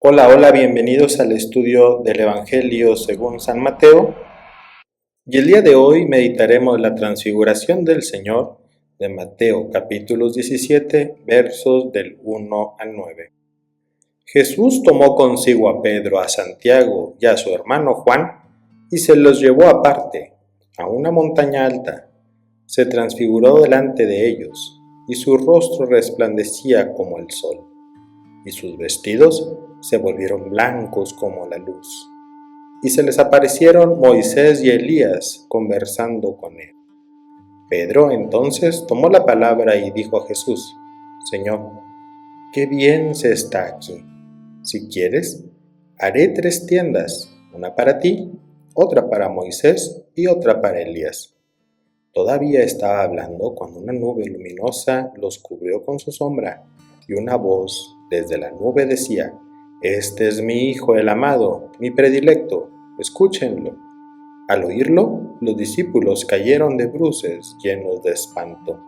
Hola, hola, bienvenidos al estudio del Evangelio según San Mateo. Y el día de hoy meditaremos la transfiguración del Señor de Mateo, capítulos 17, versos del 1 al 9. Jesús tomó consigo a Pedro, a Santiago y a su hermano Juan y se los llevó aparte, a una montaña alta. Se transfiguró delante de ellos y su rostro resplandecía como el sol, y sus vestidos se volvieron blancos como la luz. Y se les aparecieron Moisés y Elías conversando con él. Pedro entonces tomó la palabra y dijo a Jesús: Señor, qué bien se está aquí. Si quieres, haré 3 tiendas, una para ti, otra para Moisés y otra para Elías. Todavía estaba hablando cuando una nube luminosa los cubrió con su sombra, y una voz desde la nube decía: Este es mi Hijo el amado, mi predilecto, escúchenlo. Al oírlo, los discípulos cayeron de bruces, llenos de espanto.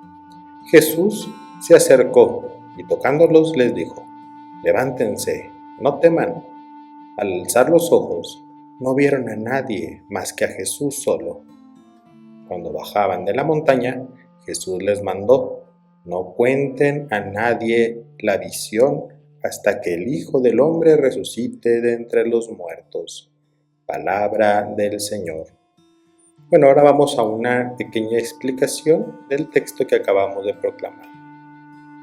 Jesús se acercó y tocándolos les dijo: Levántense, no teman. Al alzar los ojos, no vieron a nadie más que a Jesús solo. Cuando bajaban de la montaña, Jesús les mandó: No cuenten a nadie la visión hasta que el Hijo del Hombre resucite de entre los muertos. Palabra del Señor. Bueno, ahora vamos a una pequeña explicación del texto que acabamos de proclamar.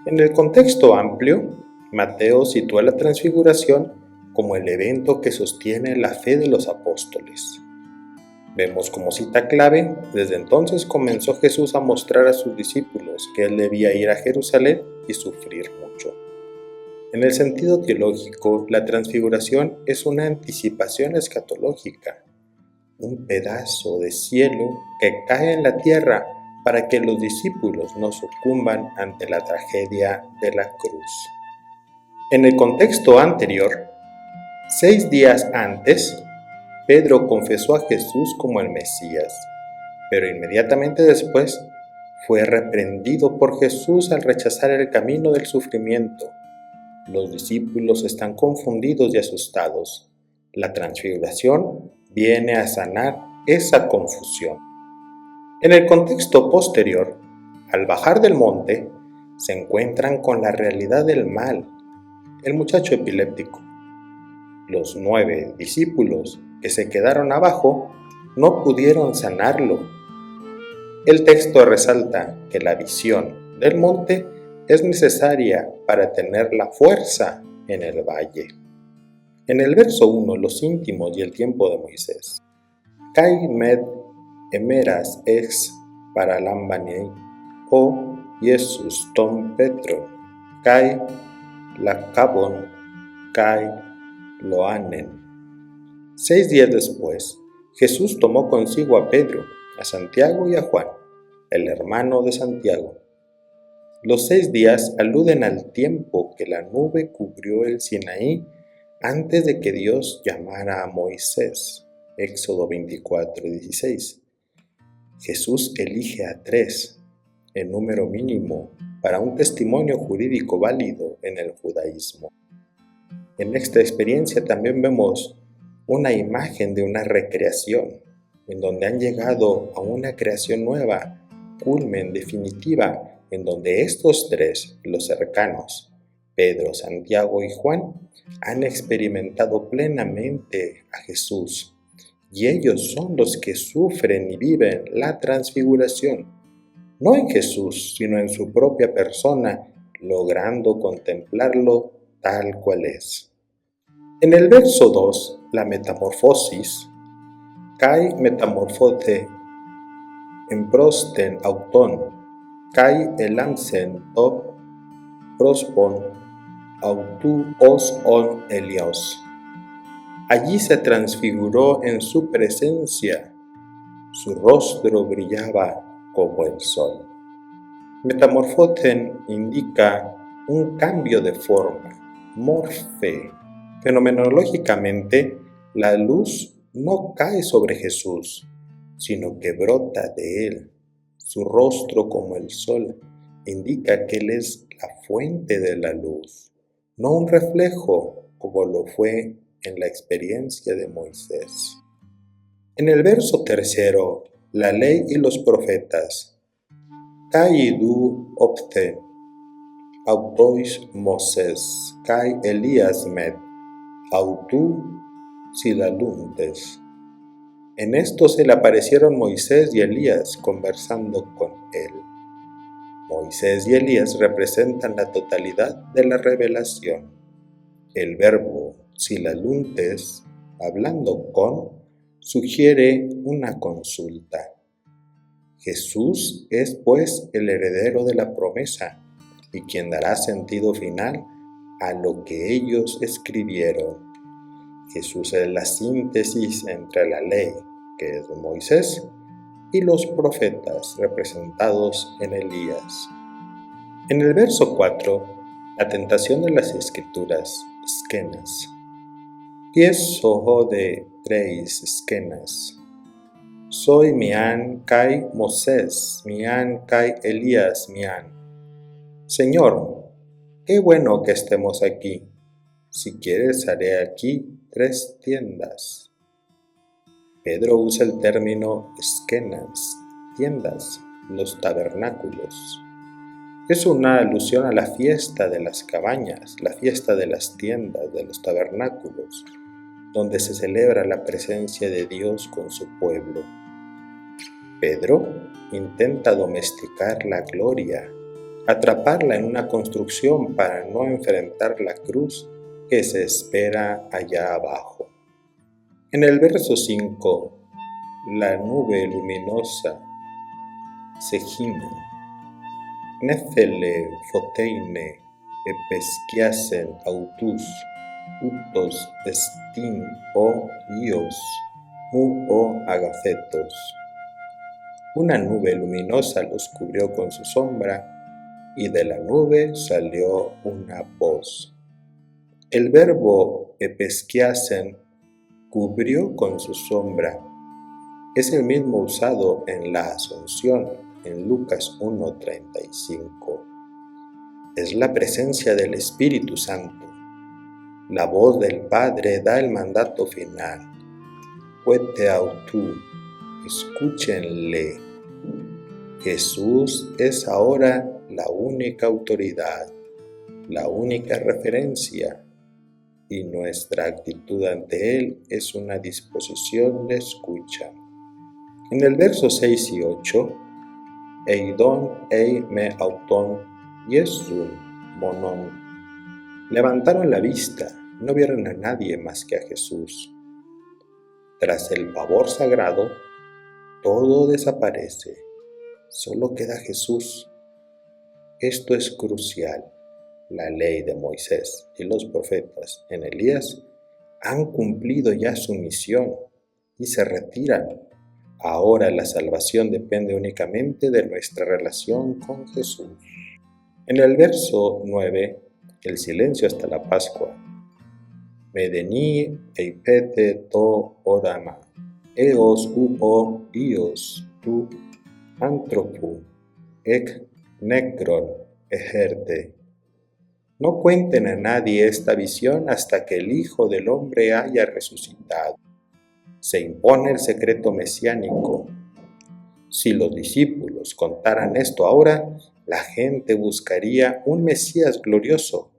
En el contexto amplio, Mateo sitúa la transfiguración como el evento que sostiene la fe de los apóstoles. Vemos como cita clave: desde entonces comenzó Jesús a mostrar a sus discípulos que él debía ir a Jerusalén y sufrir mucho. En el sentido teológico, la transfiguración es una anticipación escatológica, un pedazo de cielo que cae en la tierra para que los discípulos no sucumban ante la tragedia de la cruz. En el contexto anterior, 6 días antes, Pedro confesó a Jesús como el Mesías, pero inmediatamente después fue reprendido por Jesús al rechazar el camino del sufrimiento. Los discípulos están confundidos y asustados. La transfiguración viene a sanar esa confusión. En el contexto posterior, al bajar del monte, se encuentran con la realidad del mal, el muchacho epiléptico. Los 9 discípulos que se quedaron abajo no pudieron sanarlo. El texto resalta que la visión del monte es necesaria para tener la fuerza en el valle. En el verso 1, los íntimos y el tiempo de Moisés. Kai med emeras ex paralambanei o Jesus tom Petro, kai lacabon, kai loanen. 6 días después, Jesús tomó consigo a Pedro, a Santiago y a Juan, el hermano de Santiago. Los 6 días aluden al tiempo que la nube cubrió el Sinaí antes de que Dios llamara a Moisés. Éxodo 24:16. Jesús elige a 3, el número mínimo para un testimonio jurídico válido en el judaísmo. En esta experiencia también vemos una imagen de una recreación, en donde han llegado a una creación nueva, culmen definitiva, en donde estos 3, los cercanos, Pedro, Santiago y Juan, han experimentado plenamente a Jesús, y ellos son los que sufren y viven la transfiguración, no en Jesús, sino en su propia persona, logrando contemplarlo tal cual es. En el verso 2, la metamorfosis, kai metamorfote emprosten auton, kai elamsen to prospon autu os on Elios. Allí se transfiguró en su presencia, su rostro brillaba como el sol. Metamorfoten indica un cambio de forma, morfe. Fenomenológicamente, la luz no cae sobre Jesús, sino que brota de él. Su rostro como el sol indica que él es la fuente de la luz, no un reflejo como lo fue en la experiencia de Moisés. En el verso 3, la ley y los profetas. Kai du opte, autois Moses, kai Elías met, autu silaluntes. En esto se le aparecieron Moisés y Elías conversando con él. Moisés y Elías representan la totalidad de la revelación. El verbo silaluntes, hablando con, sugiere una consulta. Jesús es pues el heredero de la promesa y quien dará sentido final a lo que ellos escribieron. Jesús es la síntesis entre la ley, que es de Moisés, y los profetas representados en Elías. En el verso 4, la tentación de las escrituras, esquenas. Pies ojo de treis esquenas. Soy mian kai Moses, mian kai Elías mian. Señor, qué bueno que estemos aquí. Si quieres haré aquí 3 tiendas. Pedro usa el término esquenas, tiendas, los tabernáculos. Es una alusión a la fiesta de las cabañas, la fiesta de las tiendas, de los tabernáculos, donde se celebra la presencia de Dios con su pueblo. Pedro intenta domesticar la gloria, atraparla en una construcción para no enfrentar la cruz que se espera allá abajo. En el verso 5, la nube luminosa se gime. Nefele foteine epesquiasen autus, utos estin o ios, mu o agacetos. Una nube luminosa los cubrió con su sombra, y de la nube salió una voz. El verbo epesquiasen, cubrió con su sombra, es el mismo usado en la Asunción, en Lucas 1:35. Es la presencia del Espíritu Santo. La voz del Padre da el mandato final. Huete autu, escúchenle. Jesús es ahora la única autoridad, la única referencia, y nuestra actitud ante Él es una disposición de escucha. En el verso 6 y 8, Eidon ei me auton Yesun monon. Levantaron la vista, no vieron a nadie más que a Jesús. Tras el pavor sagrado, todo desaparece, solo queda Jesús. Esto es crucial. La ley de Moisés y los profetas en Elías han cumplido ya su misión y se retiran. Ahora la salvación depende únicamente de nuestra relación con Jesús. En el verso 9, el silencio hasta la Pascua. Medeni eipete to orama, eos uo ios tu antropu, ek necron ejerte. No cuenten a nadie esta visión hasta que el Hijo del Hombre haya resucitado. Se impone el secreto mesiánico. Si los discípulos contaran esto ahora, la gente buscaría un Mesías glorioso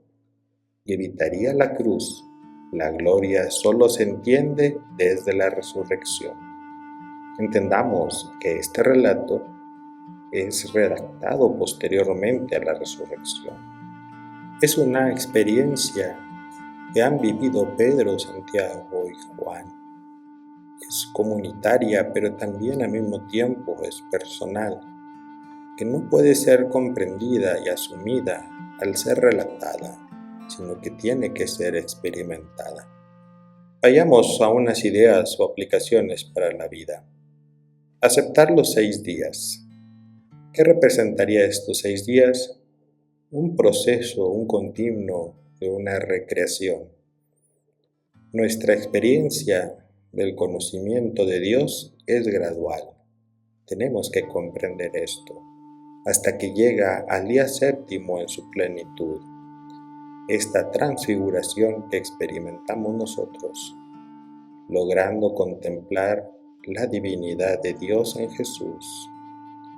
y evitaría la cruz. La gloria solo se entiende desde la resurrección. Entendamos que este relato es redactado posteriormente a la resurrección. Es una experiencia que han vivido Pedro, Santiago y Juan. Es comunitaria, pero también al mismo tiempo es personal, que no puede ser comprendida y asumida al ser relatada, sino que tiene que ser experimentada. Vayamos a unas ideas o aplicaciones para la vida. Aceptar los 6 días. ¿Qué representaría estos 6 días? Un proceso, un continuo de una recreación. Nuestra experiencia del conocimiento de Dios es gradual. Tenemos que comprender esto hasta que llega al día 7 en su plenitud. esta transfiguración que experimentamos nosotros, logrando contemplar la divinidad de Dios en Jesús,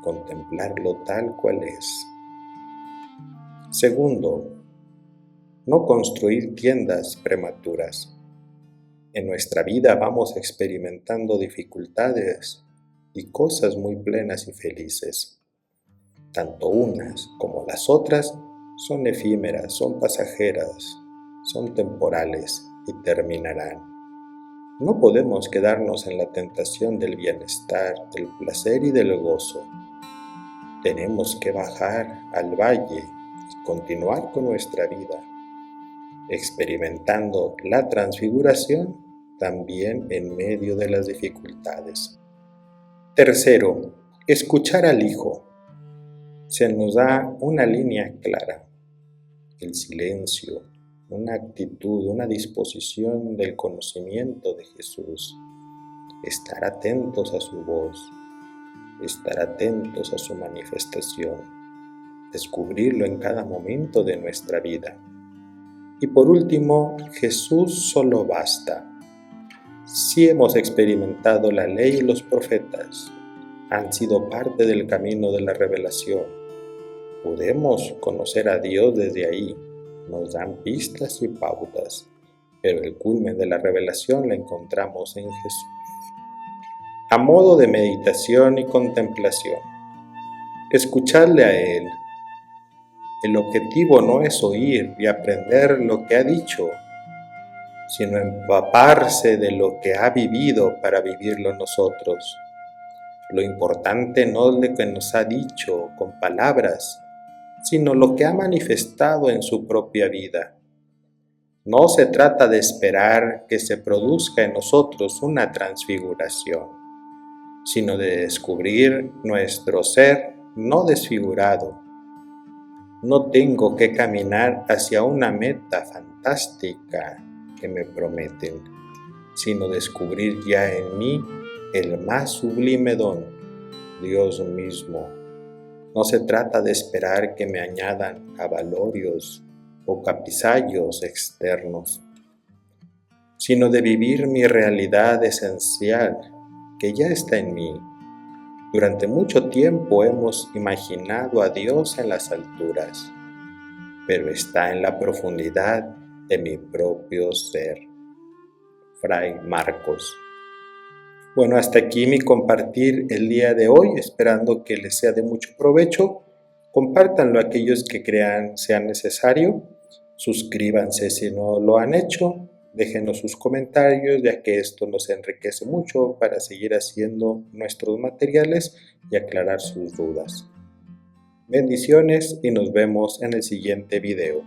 contemplarlo tal cual es. Segundo, no construir tiendas prematuras. En nuestra vida vamos experimentando dificultades y cosas muy plenas y felices. Tanto unas como las otras son efímeras, son pasajeras, son temporales y terminarán. No podemos quedarnos en la tentación del bienestar, del placer y del gozo. Tenemos que bajar al valle y continuar con nuestra vida, experimentando la transfiguración también en medio de las dificultades. Tercero, escuchar al Hijo. Se nos da una línea clara, el silencio, una actitud, una disposición del conocimiento de Jesús, estar atentos a su voz, estar atentos a su manifestación, descubrirlo en cada momento de nuestra vida. Y por último, Jesús solo basta. Si hemos experimentado la ley y los profetas, han sido parte del camino de la revelación. Podemos conocer a Dios desde ahí, nos dan pistas y pautas, pero el culmen de la revelación la encontramos en Jesús. A modo de meditación y contemplación, escucharle a Él. El objetivo no es oír y aprender lo que ha dicho, sino empaparse de lo que ha vivido para vivirlo nosotros. Lo importante no es lo que nos ha dicho con palabras, sino lo que ha manifestado en su propia vida. No se trata de esperar que se produzca en nosotros una transfiguración, sino de descubrir nuestro ser no desfigurado. No tengo que caminar hacia una meta fantástica que me prometen, sino descubrir ya en mí el más sublime don, Dios mismo. No se trata de esperar que me añadan avalorios o caprichos externos, sino de vivir mi realidad esencial que ya está en mí. Durante mucho tiempo hemos imaginado a Dios en las alturas, pero está en la profundidad de mi propio ser. Fray Marcos. Bueno, hasta aquí mi compartir el día de hoy, esperando que les sea de mucho provecho. Compártanlo a aquellos que crean sea necesario. Suscríbanse si no lo han hecho. Déjenos sus comentarios, ya que esto nos enriquece mucho para seguir haciendo nuestros materiales y aclarar sus dudas. Bendiciones y nos vemos en el siguiente video.